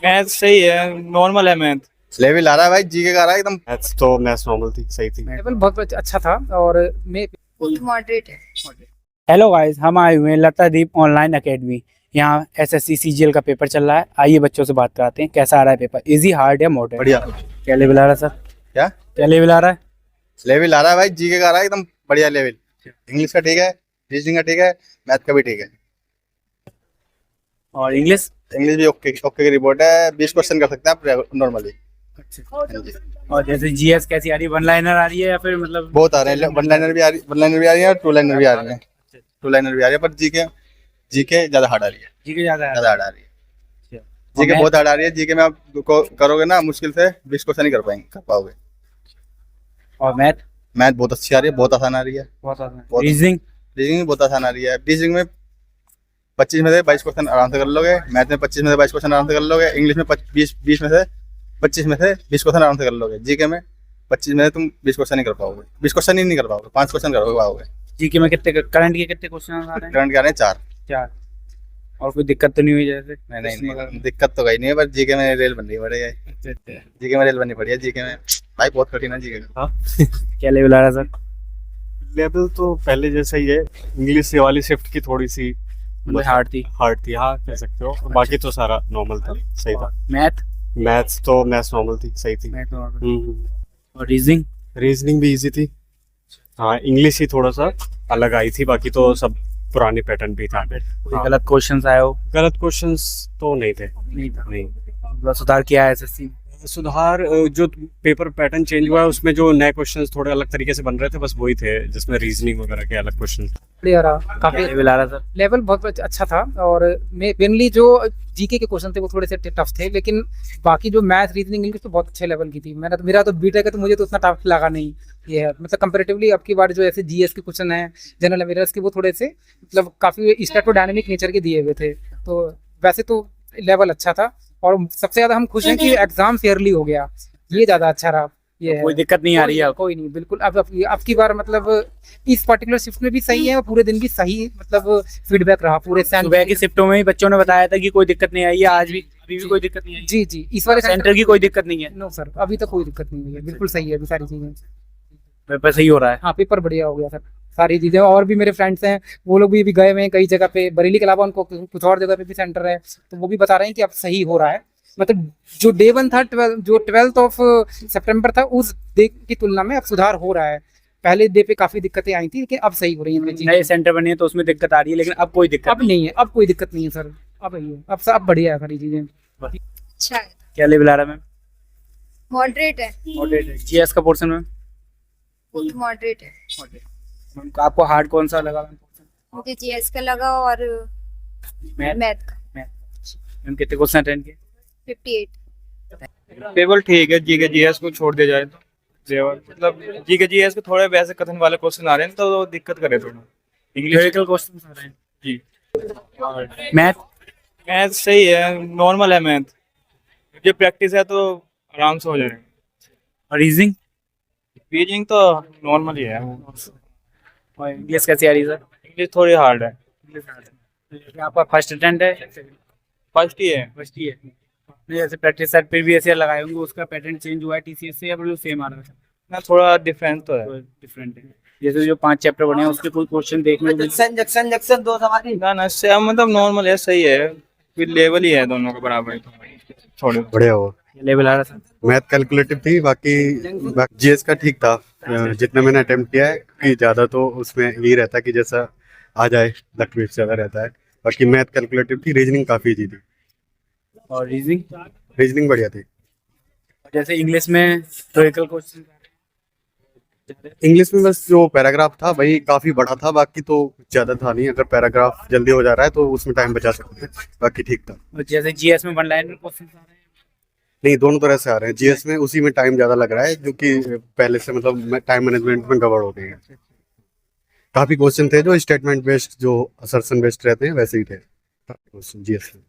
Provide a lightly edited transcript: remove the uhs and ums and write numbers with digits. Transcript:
Math सही है, normal है मैथ। लेवल आ रहा है भाई, जीके का आ रहा है एकदम। मैथ्स तो मैथ्स नॉर्मल थी, सही थी। लेवल बहुत अच्छा था और मैं मॉडरेट है। हेलो गाइस, हम आए हुए हैं लतादीप ऑनलाइन एकेडमी। यहाँ एसएससी सीजीएल का पेपर चल रहा है। आइए बच्चों से बात कराते हैं कैसा आ रहा है पेपर, इजी, हार्ड या मॉडरेट। बढ़िया। क्या लेवल आ रहा है सर? क्या लेवल आ रहा है? लेवल आ रहा है भाई, जीके का आ रहा है एकदम बढ़िया लेवल। इंग्लिश का ठीक है, रीजनिंग का ठीक है, मैथ का भी ठीक है। और इंग्लिश भी ओके की रिपोर्ट है। 20 क्वेश्चन कर सकते हैं आप नॉर्मली। और जैसे जीएस कैसी आ रही है? वन लाइनर आ रही है या फिर मतलब बहुत आ रहे हैं, वन लाइनर भी आ रही है और टू लाइनर भी आ रही है। टू लाइनर भी आ रही है, पर जीके ज्यादा हार्ड आ रही है। जीके ज्यादा हार्ड आ रही है। जीके बहुत हार्ड आ रही है। जीके में आप करोगे ना, मुश्किल से 20 क्वेश्चन नहीं कर पाओगे। और मैथ बहुत अच्छी आ रही है, बहुत आसान आ रही है। बहुत आसान। रीजनिंग बहुत आसान आ रही है। रीजनिंग में 25 में से 22 क्वेश्चन आराम से कर लोगे। मैथ में 25 में से 22 क्वेश्चन आराम से कर लोगे। इंग्लिश में 20 में से 25 में से 20 क्वेश्चन आराम से कर लोगे। जीके में 25 में से तुम 20 क्वेश्चन नहीं कर पाओगे। 20 क्वेश्चन ही नहीं कर पाओगे, 5 क्वेश्चन कर पाओगे। जीके में कितने करंट के कितने क्वेश्चन आ रहे हैं? करंट के आ रहे हैं 4। और कोई दिक्कत तो नहीं हुई? जैसे नहीं, दिक्कत तो कहीं नहीं है, पर जीके में रेल बननी पड़ेगी। जीके में रेल बननी पड़ी है। जीके में भाई बहुत कठिन है जीके का। क्या लेवल आ रहा है सर? लेवल तो पहले जैसा ही है। इंग्लिश वाली शिफ्ट की थोड़ी सी हार्ड थी। हाँ कह सकते हो। बाकी तो सारा नॉर्मल था, सही था। मैथ्स तो मैथ्स नॉर्मल थी, सही थी। और रीजनिंग भी इजी थी। हाँ, इंग्लिश ही थोड़ा सा अलग आई थी, बाकी तो सब पुराने पैटर्न भी था। कोई गलत क्वेश्चंस आए हो? गलत क्वेश्चंस तो नहीं थे। नहीं। सुधार किया है एसएससी? सुधार जो पेपर पैटर्न चेंज हुआ है उसमें जो नए क्वेश्चंस थोड़े अलग तरीके से बन रहे थे, बस वही थे, जिसमें रीजनिंग वगैरह के अलग क्वेश्चन। बढ़िया रहा। काफी लेवल आ रहा सर? लेवल बहुत अच्छा था और मेनली जो जीके के क्वेश्चन थे वो थोड़े से टफ थे, लेकिन बाकी जो मैथ, रीजनिंग, इंग्लिश तो बहुत अच्छे लेवल की थी। मेरा तो बीटेक है तो मुझे तो उतना टफ लगा नहीं। ये है मतलब कंपैरेटिवली अब की बार जो ऐसे जीएस के क्वेश्चन है, जनरल अवेयरनेस के, वो थोड़े से मतलब काफी स्टैटिक नेचर के दिए हुए थे। तो वैसे तो लेवल अच्छा था और सबसे ज्यादा हम खुश हैं कि एग्जाम फेयरली हो गया, ये ज्यादा अच्छा रहा। ये कोई दिक्कत नहीं आ रही है? कोई नहीं, बिल्कुल। अब की बार मतलब इस पर्टिकुलर शिफ्ट में भी सही है और पूरे दिन भी सही मतलब फीडबैक रहा। पूरे सुबह की शिफ्टों में ही बच्चों ने बताया था कि कोई दिक्कत नहीं आई है। आज भी अभी भी कोई दिक्कत नहीं आई? जी, इस वाले सेंटर की कोई दिक्कत नहीं है? नो सर, अभी तक कोई दिक्कत नहीं हुई है। बिल्कुल सही है अभी सारी चीजें। पेपर सही हो रहा है? हाँ, पेपर बढ़िया हो गया सर, सारी चीजें। और भी मेरे फ्रेंड्स हैं, वो लोग भी अभी गए हुए हैं कई जगह पे, बरेली के अलावा उनको कुछ और जगह पे भी सेंटर है, तो वो भी बता रहे हैं कि अब सही हो रहा है। मतलब जो डे 1 था, 12 ऑफ सितंबर था, उस डे की तुलना में अब सुधार हो रहा है। पहले डे पे काफी दिक्कतें आई थी, लेकिन अब सही हो रही है। नए सेंटर बने हैं तो उसमें दिक्कत आ रही है, लेकिन अब कोई दिक्कत अब नहीं है। अब कोई दिक्कत नहीं है सर, अब बढ़िया है सारी चीजें। अच्छा है। क्या लेवल आ रहा है मैम? मॉडरेट है। मॉडरेट है। जीएस का पोर्शन में मॉडरेट है। आपको हार्ड कौन सा लगा? मुझे जीएस का लगा और मैथ का। मैम कितने क्वेश्चन अटेंड किए? 58। पेपर ठीक है। जीके जीएस को छोड़ दिया जाए तो मतलब जीके जीएस के थोड़े वैसे कथन वाले क्वेश्चन आ रहे हैं तो दिक्कत करे थोड़ा। इंग्लिश क्वेश्चन आ रहे हैं जी। मैथ सही है, नॉर्मल है मैथ। जो प्रैक्टिस है तो आराम से हो जाएगा। और रीजनिंग तो नॉर्मल ही है। और इंग्लिश कैसी आ रही है सर? इंग्लिश थोड़ी हार्ड है। आपका फर्स्ट अटेम्प्ट है? फर्स्ट ही है। नहीं, जैसे प्रैक्टिस सेट प्रीवियस ईयर लगाए होंगे, उसका पैटर्न चेंज हुआ है टीसीएस से या फिर सेम आ रहा है? ना, थोड़ा डिफरेंस तो है। डिफरेंट है। जैसे जो 5 चैप्टर बने हैं उसके कोई क्वेश्चन देखने को जंक्शन दो सवारी ना सेम मतलब नॉर्मल है, सही है। फिर लेवल ही है दोनों के बराबर। थोड़े बढ़िया हो। लेवल आ रहा था? मैथ कैलकुलेटिव थी, बाकी जीएस का ठीक था। जितना मैंने अटेम्प्ट किया है कि ज्यादा तो उसमें यही रहता है कि जैसा आ जाए लक में ज्यादा रहता है। बाकी मैथ कैलकुलेटिव थी। रीजनिंग काफी इजी थी। और रीजनिंग बढ़िया थी। जैसे इंग्लिश में थ्योरेटिकल क्वेश्चन? इंग्लिश में बस जो पैराग्राफ था वही काफी बड़ा था, बाकी तो ज्यादा था नहीं। अगर पैराग्राफ जल्दी हो जा रहा है तो उसमें टाइम बचा सकते हैं, बाकी ठीक था। और जैसे जीएस में वन लाइनर क्वेश्चन आ रहे हैं? नहीं, दोनों तरह से आ रहे हैं। जीएस में उसी में टाइम ज्यादा लग रहा है, जो कि पहले से मतलब टाइम मैनेजमेंट में गड़बड़ हो गई है। काफी क्वेश्चन थे जो स्टेटमेंट बेस्ड, जो असर्शन बेस्ड रहते हैं, वैसे ही थे जीएस में।